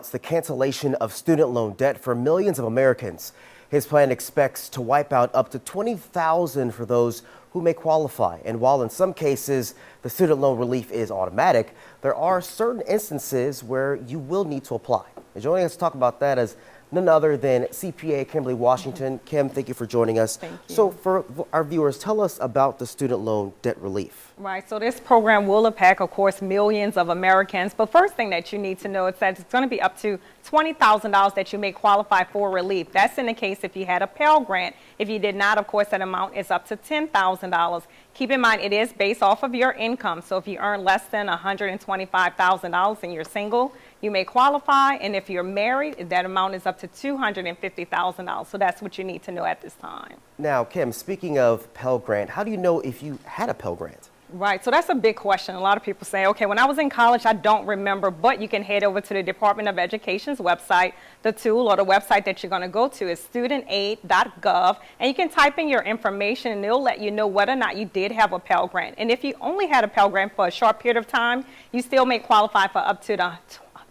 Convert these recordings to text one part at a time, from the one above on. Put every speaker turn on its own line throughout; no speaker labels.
It's the cancellation of student loan debt for millions of Americans. His plan expects to wipe out up to $20,000 for those who may qualify. And while in some cases the student loan relief is automatic, there are certain instances where you will need to apply. And joining us to talk about that is none other than CPA Kimberly Washington. Kim, thank you for joining us.
Thank you.
So for our viewers, tell us about the student loan debt relief.
Right, so this program will impact, of course, millions of Americans. But first thing that you need to know is that it's going to be up to $20,000 that you may qualify for relief. That's in the case if you had a Pell Grant. If you did not, of course, that amount is up to $10,000. Keep in mind, it is based off of your income. So if you earn less than $125,000 and you're single, you may qualify. And if you're married, that amount is up to $250,000. So that's what you need to know at this time.
Now, Kim, speaking of Pell Grant, how do you know if you had a Pell Grant?
Right, so that's a big question. A lot of people say, okay, when I was in college, I don't remember, but you can head over to the Department of Education's website. The tool or the website that you're going to go to is studentaid.gov, and you can type in your information and it'll let you know whether or not you did have a Pell Grant. And if you only had a Pell Grant for a short period of time, you still may qualify for up to the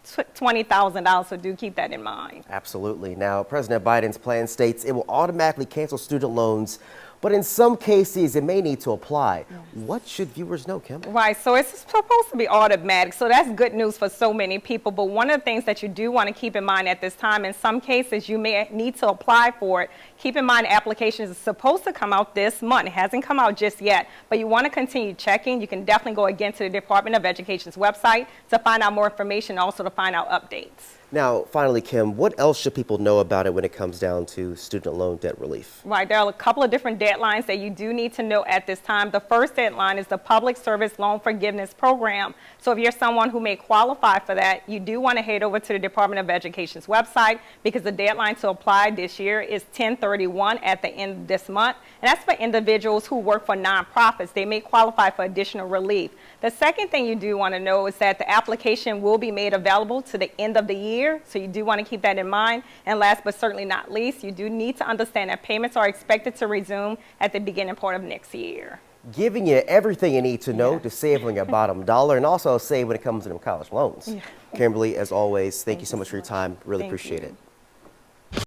$20,000, so do keep that in mind.
Absolutely. Now, President Biden's plan states it will automatically cancel student loans, but in some cases, it may need to apply. Yes. What should viewers know, Kim?
Right, so it's supposed to be automatic, so that's good news for so many people. But one of the things that you do want to keep in mind at this time, in some cases, you may need to apply for it. Keep in mind, applications are supposed to come out this month. It hasn't come out just yet, but you want to continue checking. You can definitely go again to the Department of Education's website to find out more information, also to find out updates.
Now, finally, Kim, what else should people know about it when it comes down to student loan debt relief?
Right, there are a couple of different deadlines that you do need to know at this time. The first deadline is the Public Service Loan Forgiveness Program. So if you're someone who may qualify for that, you do want to head over to the Department of Education's website because the deadline to apply this year is 10/31 at the end of this month. And that's for individuals who work for nonprofits. They may qualify for additional relief. The second thing you do want to know is that the application will be made available to the end of the year. So you do want to keep that in mind. And last but certainly not least, you do need to understand that payments are expected to resume at the beginning part of next year.
Giving you everything you need to know to save on your bottom dollar and also save when it comes to them college loans. Kimberly, as always, thank you so much for your time. Really appreciate it.